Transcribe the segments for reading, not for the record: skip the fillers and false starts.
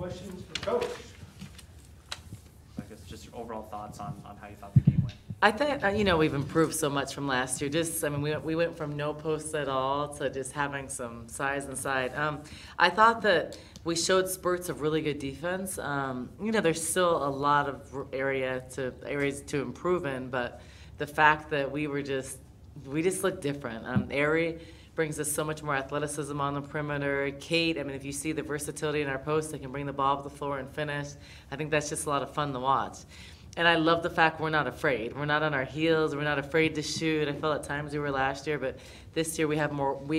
questions for Coach? I guess just your overall thoughts on how you thought the game went. I think, we've improved so much from last year. We went from no posts at all to just having some size inside. I thought that we showed spurts of really good defense. There's still a lot of areas to improve in, but the fact that we just looked different. Ari brings us so much more athleticism on the perimeter. Kate, if you see the versatility in our posts, they can bring the ball to the floor and finish. I think that's just a lot of fun to watch. And I love the fact we're not afraid. We're not on our heels. We're not afraid to shoot. I felt at times we were last year, but this year we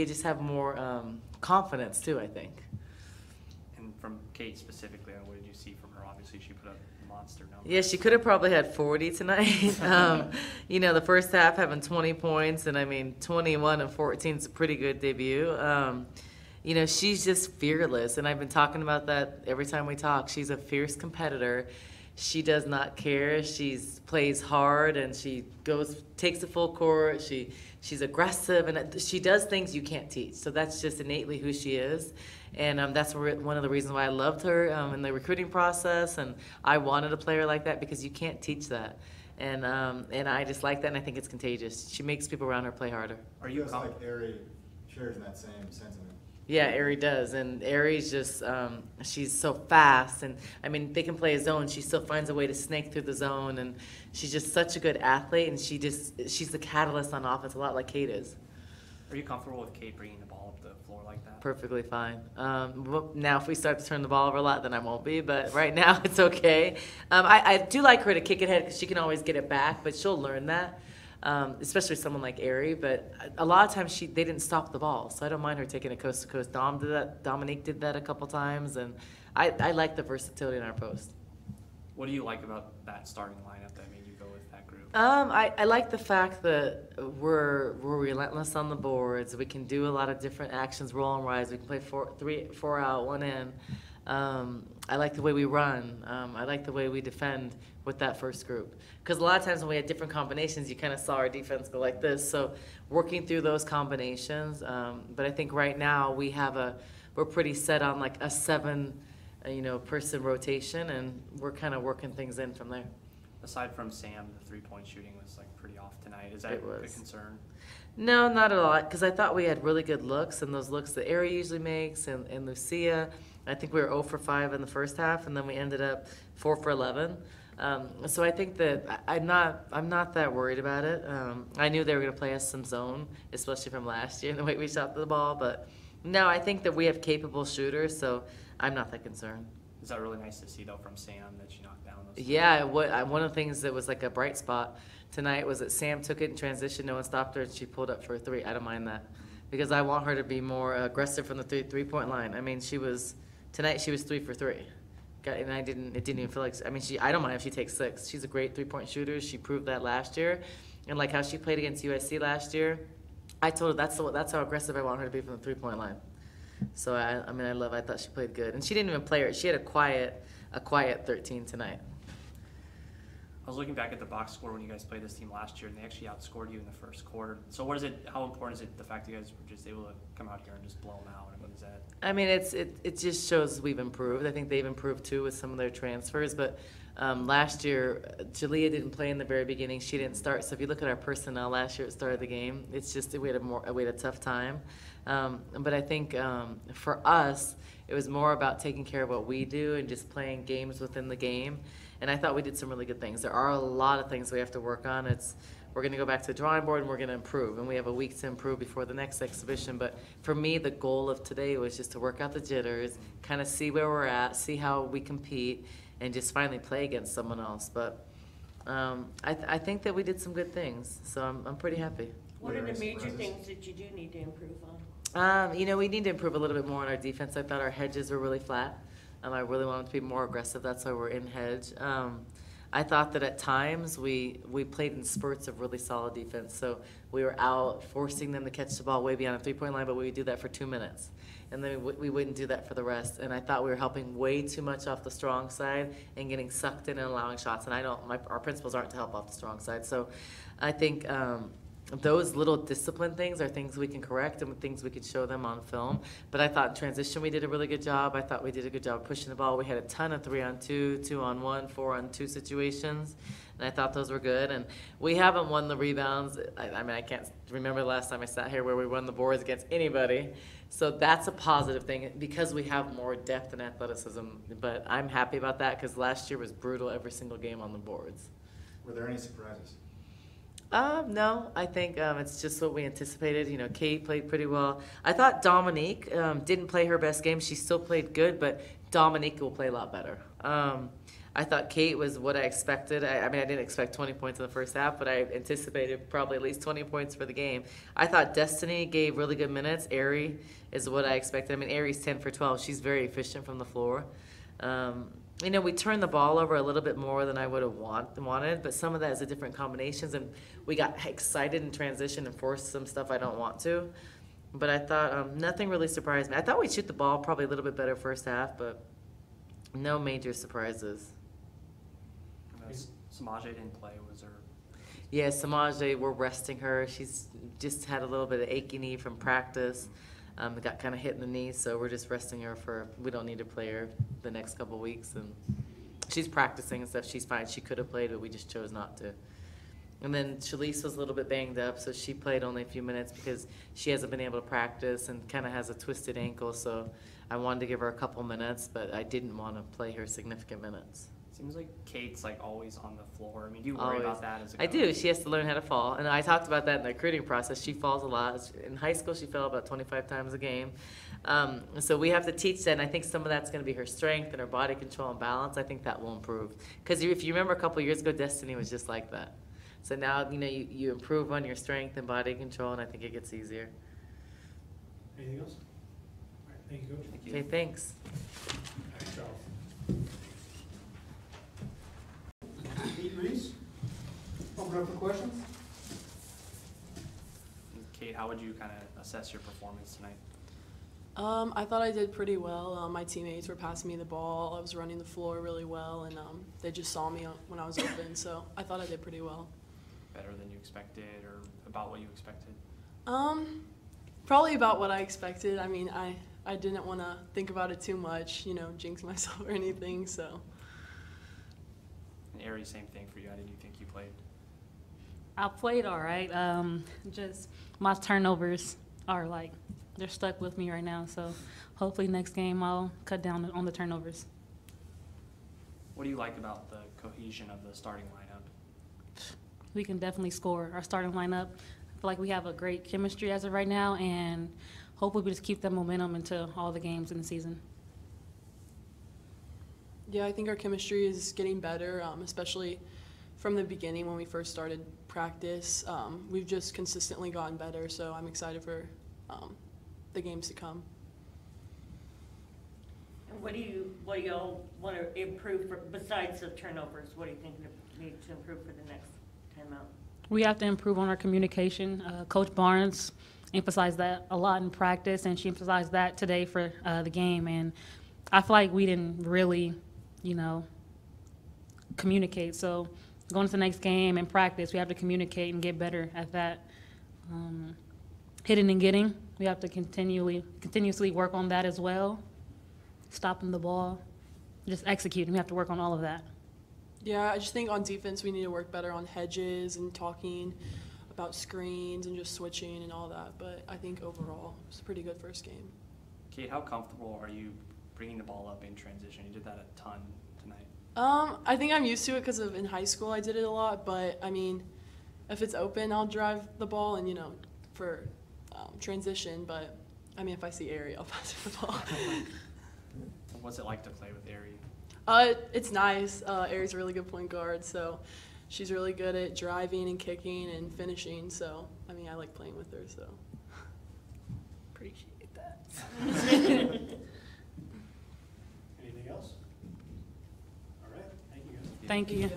just have more confidence too, I think. And from Kate specifically, what did you see from her? Obviously, she put up monster numbers. Yeah, she could have probably had 40 tonight. The first half having 20 points, and 21 and 14 is a pretty good debut. She's just fearless, and I've been talking about that every time we talk. She's a fierce competitor. She does not care. She plays hard, and she takes the full court. She's aggressive, and she does things you can't teach. So that's just innately who she is, and that's one of the reasons why I loved her in the recruiting process. And I wanted a player like that because you can't teach that, and I just like that, and I think it's contagious. She makes people around her play harder. Are you like Ari shares in that same sentiment? Yeah, Ari does, and Ari's just, she's so fast, and they can play a zone, she still finds a way to snake through the zone, and she's just such a good athlete, and she's the catalyst on offense, a lot like Kate is. Are you comfortable with Kate bringing the ball up the floor like that? Perfectly fine. Now, if we start to turn the ball over a lot, then I won't be, but right now it's okay. I do like her to kick it ahead because she can always get it back, but she'll learn that. Especially someone like Ari, but a lot of times they didn't stop the ball, so I don't mind her taking it coast to coast. Dominique did that a couple times, and I like the versatility in our post. What do you like about that starting lineup that made you go with that group? I like the fact that we're relentless on the boards. We can do a lot of different actions, roll and rise. We can play four out, one in. I like the way we run. I like the way we defend with that first group. Because a lot of times when we had different combinations, you kind of saw our defense go like this. So working through those combinations. But I think right now we're pretty set on like a 7, person rotation, and we're kind of working things in from there. Aside from Sam, the 3-point shooting was like pretty off tonight. Is that a concern? No, not at all. Because I thought we had really good looks, and those looks that Ari usually makes, and Lucia. I think we were 0 for 5 in the first half, and then we ended up 4 for 11. So I think that I'm not that worried about it. I knew they were going to play us some zone, especially from last year and the way we shot the ball. But no, I think that we have capable shooters, so I'm not that concerned. Is that really nice to see though from Sam that she knocked down those? Yeah, one of the things that was like a bright spot tonight was that Sam took it in transition, no one stopped her, and she pulled up for a 3. I don't mind that because I want her to be more aggressive from the three-point line. Tonight she was 3 for 3. And it didn't even feel like, I don't mind if she takes 6. She's a great 3-point shooter. She proved that last year. And like how she played against USC last year, I told her that's how aggressive I want her to be from the 3-point line. So I thought she played good. And she didn't even play her. She had a quiet 13 tonight. I was looking back at the box score when you guys played this team last year, and they actually outscored you in the first quarter. So how important is it, the fact that you guys were just able to come out here and just blow them out? And what is that? It just shows we've improved. I think they've improved too with some of their transfers. But last year, Jalea didn't play in the very beginning. She didn't start. So if you look at our personnel last year at the start of the game, it's just we had a tough time. But I think for us, it was more about taking care of what we do and just playing games within the game. And I thought we did some really good things. There are a lot of things we have to work on. We're going to go back to the drawing board and we're going to improve. And we have a week to improve before the next exhibition. But for me, the goal of today was just to work out the jitters, kind of see where we're at, see how we compete, and just finally play against someone else. But I think that we did some good things. So I'm pretty happy. What are the major things that you do need to improve on? We need to improve a little bit more on our defense. I thought our hedges were really flat. I really wanted to be more aggressive. That's why we're in hedge. I thought that at times we played in spurts of really solid defense. So we were out forcing them to catch the ball way beyond the 3-point line, but we would do that for 2 minutes. And then we wouldn't do that for the rest. And I thought we were helping way too much off the strong side and getting sucked in and allowing shots. And our principles aren't to help off the strong side. So I think those little discipline things are things we can correct and things we can show them on film. But I thought in transition we did a really good job. I thought we did a good job pushing the ball. We had a ton of 3-on-2, 2-on-1, 4-on-2 situations, and I thought those were good. And we haven't won the rebounds. I mean, I can't remember the last time I sat here where we won the boards against anybody. So that's a positive thing because we have more depth and athleticism. But I'm happy about that because last year was brutal every single game on the boards. Were there any surprises? No, I think it's just what we anticipated. You know, Kate played pretty well. I thought Dominique didn't play her best game. She still played good, but Dominique will play a lot better. I thought Kate was what I expected. I mean, I didn't expect 20 points in the first half, but I anticipated probably at least 20 points for the game. I thought Destiny gave really good minutes. Ari is what I expected. I mean, Ari's 10 for 12. She's very efficient from the floor. You know, we turned the ball over a little bit more than I would have wanted, but some of that is the different combinations, and we got excited in transition and forced some stuff I don't want to. But I thought nothing really surprised me. I thought we'd shoot the ball probably a little bit better first half, but no major surprises. Samaje didn't play, was there? Yeah, Samaje, we're resting her. She's just had a little bit of achy knee from practice. Got kind of hit in the knee, so we're just resting her we don't need to play her the next couple weeks. And she's practicing and stuff. She's fine. She could have played, but we just chose not to. And then Shalise was a little bit banged up, so she played only a few minutes because she hasn't been able to practice and kind of has a twisted ankle. So I wanted to give her a couple minutes, but I didn't want to play her significant minutes. Seems like Kate's like always on the floor. I mean, do you worry Always. about that as a I coach? do. She has to learn how to fall. And I talked about that in the recruiting process. She falls a lot. In high school, she fell about 25 times a game. So we have to teach that, and I think some of that's going to be her strength and her body control and balance. I think that will improve. Because if you remember a couple years ago, Destiny was just like that. So now, you know, you improve on your strength and body control, and I think it gets easier. Anything else? All right, thank you, Coach. Thank you. Okay, thanks. All right, Charles. Pete Reese, open up for questions. Kate, how would you kind of assess your performance tonight? I thought I did pretty well. My teammates were passing me the ball. I was running the floor really well, and they just saw me when I was open, so I thought I did pretty well. Better than you expected, or about what you expected? Probably about what I expected. I mean, I didn't want to think about it too much, you know, jinx myself or anything, so. And Ari, same thing for you. How did you think you played? I played all right. Just my turnovers are like, they're stuck with me right now. So hopefully next game I'll cut down on the turnovers. What do you like about the cohesion of the starting lineup? We can definitely score. Our starting lineup, I feel like we have a great chemistry as of right now, and hopefully we just keep that momentum into all the games in the season. Yeah, I think our chemistry is getting better, especially from the beginning when we first started practice. We've just consistently gotten better, so I'm excited for the games to come. And what do y'all want to improve besides the turnovers? What do you think need to improve for the next timeout? We have to improve on our communication. Coach Barnes emphasized that a lot in practice, and she emphasized that today for the game. And I feel like we didn't really, you know, communicate. So going to the next game and practice, we have to communicate and get better at that. Hitting and getting, we have to continuously work on that as well. Stopping the ball, just executing. We have to work on all of that. Yeah, I just think on defense we need to work better on hedges and talking about screens and just switching and all that. But I think overall it was a pretty good first game. Kate, how comfortable are you bringing the ball up in transition? You did that a ton tonight. I think I'm used to it because in high school I did it a lot. But I mean, if it's open, I'll drive the ball and, you know, for transition. But I mean, if I see Ari, I'll pass her the ball. What's it like to play with Ari? It's nice. Ari's a really good point guard, so she's really good at driving and kicking and finishing. So, I mean, I like playing with her, so. Appreciate that. Anything else? All right, thank you guys. Thank you. Yeah.